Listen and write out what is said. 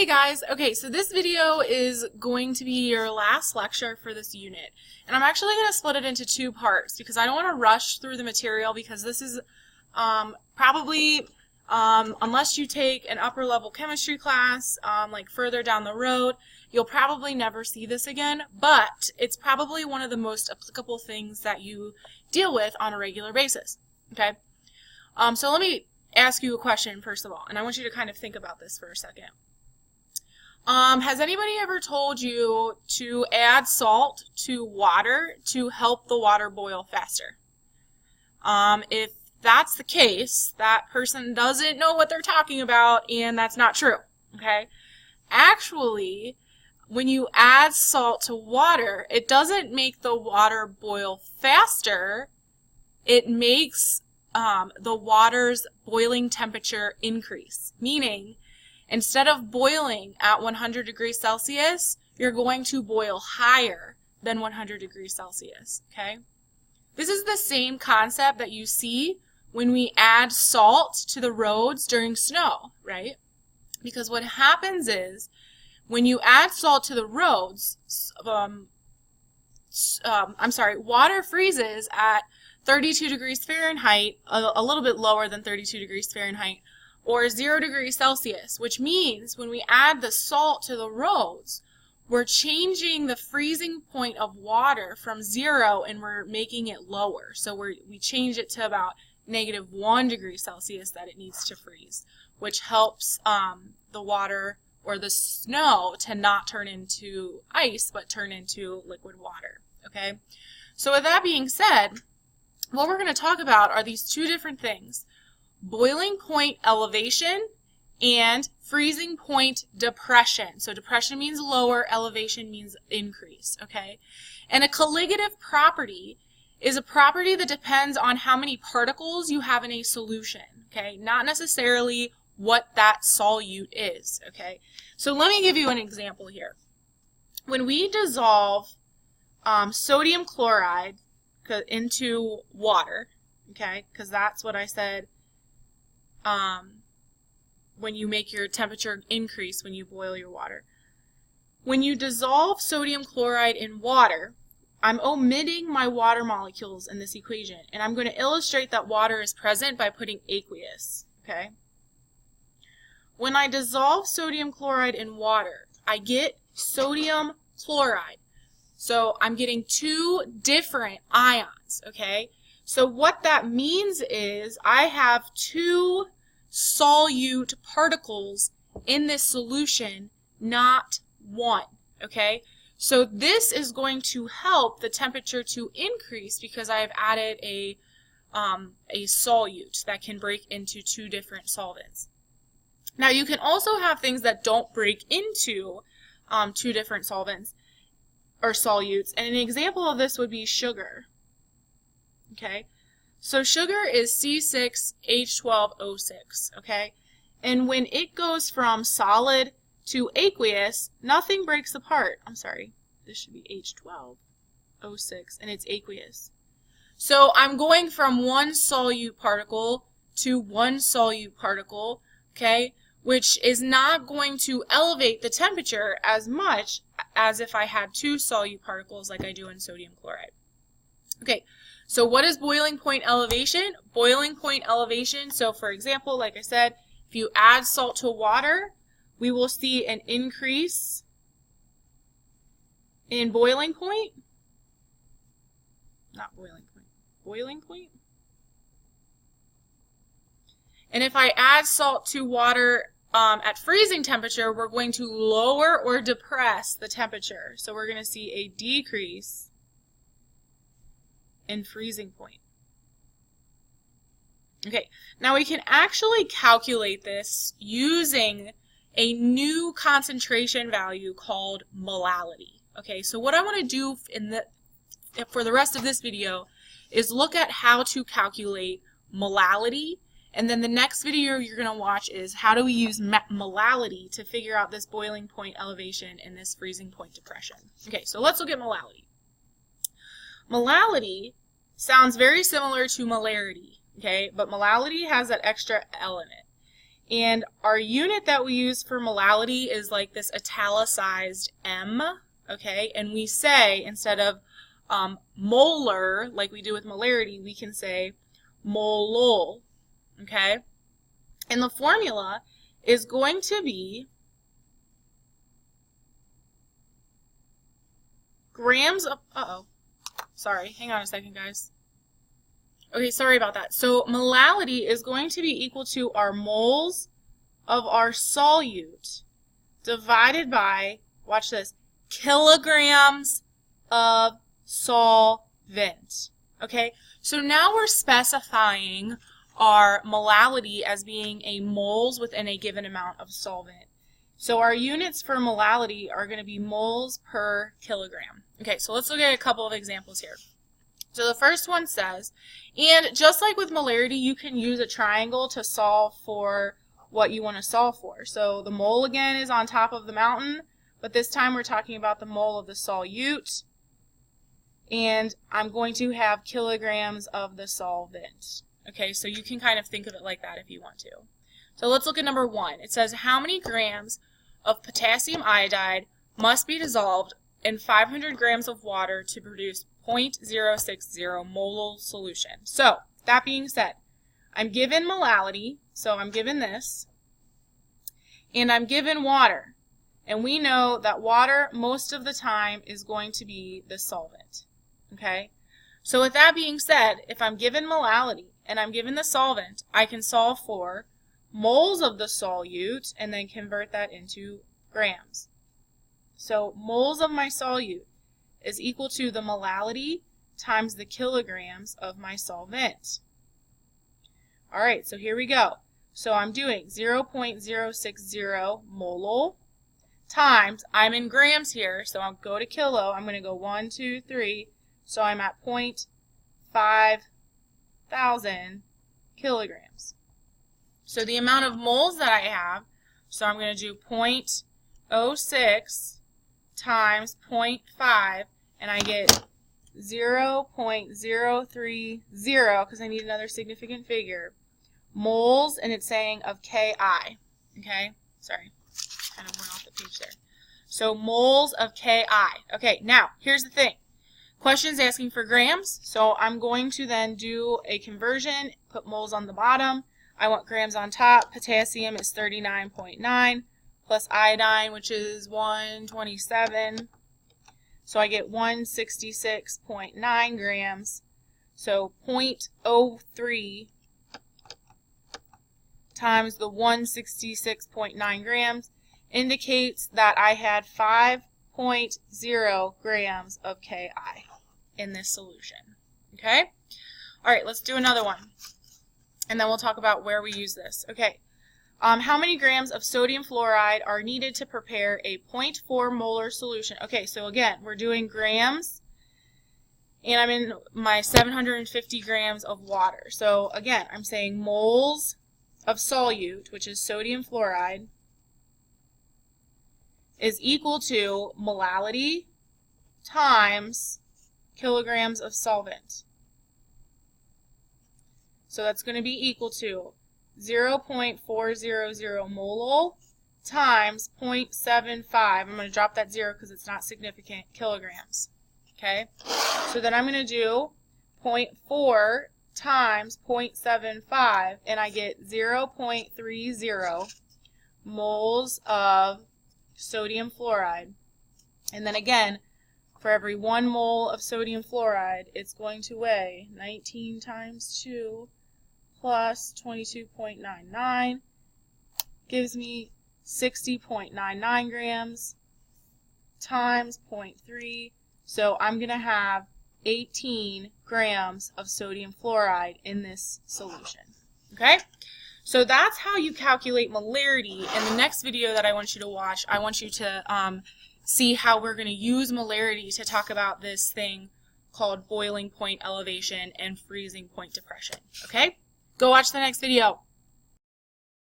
Hey guys, okay, so this video is going to be your last lecture for this unit. And I'm actually going to split it into two parts because I don't want to rush through the material because this is probably, unless you take an upper level chemistry class like further down the road, you'll probably never see this again, but it's probably one of the most applicable things that you deal with on a regular basis, okay? So let me ask you a question first of all, and I want you to kind of think about this for a second. Has anybody ever told you to add salt to water to help the water boil faster? If that's the case, that person doesn't know what they're talking about, and that's not true, okay? Actually, when you add salt to water, it doesn't make the water boil faster. It makes the water's boiling temperature increase, meaning instead of boiling at 100 degrees Celsius, you're going to boil higher than 100 degrees Celsius, okay? This is the same concept that you see when we add salt to the roads during snow, right? Because what happens is when you add salt to the roads, water freezes at 32 degrees Fahrenheit, a little bit lower than 32 degrees Fahrenheit, or 0 degrees Celsius, which means when we add the salt to the roads, we're changing the freezing point of water from 0 and we're making it lower. So we change it to about -1 degree Celsius that it needs to freeze, which helps the water or the snow to not turn into ice, but turn into liquid water, okay? So with that being said, what we're going to talk about are these two different things: boiling point elevation and freezing point depression. So depression means lower, elevation means increase, okay? And a colligative property is a property that depends on how many particles you have in a solution, okay? Not necessarily what that solute is, okay? So let me give you an example here. When we dissolve sodium chloride into water, okay, because that's what I said, when you make your temperature increase when you boil your water. When you dissolve sodium chloride in water, I'm omitting my water molecules in this equation, and I'm going to illustrate that water is present by putting aqueous, okay? When I dissolve sodium chloride in water, I get sodium chloride. So I'm getting two different ions, okay? So what that means is I have two solute particles in this solution, not one, okay? So this is going to help the temperature to increase because I have added a solute that can break into two different solvents. Now you can also have things that don't break into two different solvents or solutes, and an example of this would be sugar. Okay, so sugar is C6H12O6, okay? And when it goes from solid to aqueous, nothing breaks apart. I'm sorry, this should be H12O6, and it's aqueous. So I'm going from one solute particle to one solute particle, okay, which is not going to elevate the temperature as much as if I had two solute particles like I do in sodium chloride. Okay, so what is boiling point elevation? Boiling point elevation, so for example, like I said, if you add salt to water, we will see an increase in boiling point. Not boiling point, boiling point. And if I add salt to water at freezing temperature, we're going to lower or depress the temperature. So we're going to see a decrease in freezing point. Okay, now we can actually calculate this using a new concentration value called molality. Okay, so what I want to do for the rest of this video is look at how to calculate molality, and then the next video you're going to watch is how do we use molality to figure out this boiling point elevation and this freezing point depression. Okay, so let's look at molality. Molality sounds very similar to molarity, okay, but molality has that extra L in it. And our unit that we use for molality is like this italicized M, okay? And we say, instead of molar, like we do with molarity, we can say molol, okay? And the formula is going to be grams of, sorry, hang on a second, guys. Okay, sorry about that. So molality is going to be equal to our moles of our solute divided by, watch this, kilograms of solvent. Okay, so now we're specifying our molality as being a moles within a given amount of solvent. So our units for molality are going to be moles per kilogram. Okay, so let's look at a couple of examples here. So the first one says, and just like with molarity, you can use a triangle to solve for what you want to solve for. So the mole again is on top of the mountain, but this time we're talking about the mole of the solute, and I'm going to have kilograms of the solvent. Okay, so you can kind of think of it like that if you want to. So let's look at number 1. It says, how many grams of potassium iodide must be dissolved in 500 grams of water to produce 0.060 molal solution? So, that being said, I'm given molality, so I'm given this, and I'm given water. And we know that water most of the time is going to be the solvent. Okay? So with that being said, if I'm given molality and I'm given the solvent, I can solve for moles of the solute and then convert that into grams. So moles of my solute is equal to the molality times the kilograms of my solvent. All right, so here we go. So I'm doing 0.060 molal times, I'm in grams here, so I'll go to kilo. I'm going to go 1, 2, 3, so I'm at 0.5000 kilograms. So the amount of moles that I have, so I'm going to do 0.06 times 0.5, and I get 0.030, because I need another significant figure, moles, and it's saying of Ki. Okay, sorry, kind of went off the page there. So moles of Ki. Okay, now here's the thing. Question's asking for grams, so I'm going to then do a conversion, put moles on the bottom. I want grams on top. Potassium is 39.9 plus iodine, which is 127. So I get 166.9 grams. So 0.03 times the 166.9 grams indicates that I had 5.0 grams of Ki in this solution. Okay? All right, let's do another one. And then we'll talk about where we use this. Okay. How many grams of sodium fluoride are needed to prepare a 0.4 molar solution? Okay, so again, we're doing grams, and I'm in my 750 grams of water. So again, I'm saying moles of solute, which is sodium fluoride, is equal to molality times kilograms of solvent. So that's going to be equal to 0.400 molal times 0.75. I'm going to drop that 0 because it's not significant, kilograms. Okay? So then I'm going to do 0.4 times 0.75, and I get 0.30 moles of sodium fluoride. And then again, for every 1 mole of sodium fluoride, it's going to weigh 19 times 2 plus 22.99 gives me 60.99 grams times 0.3. So I'm going to have 18 grams of sodium fluoride in this solution. Okay? So that's how you calculate molarity. In the next video that I want you to watch, I want you to see how we're going to use molarity to talk about this thing called boiling point elevation and freezing point depression. Okay? Go watch the next video.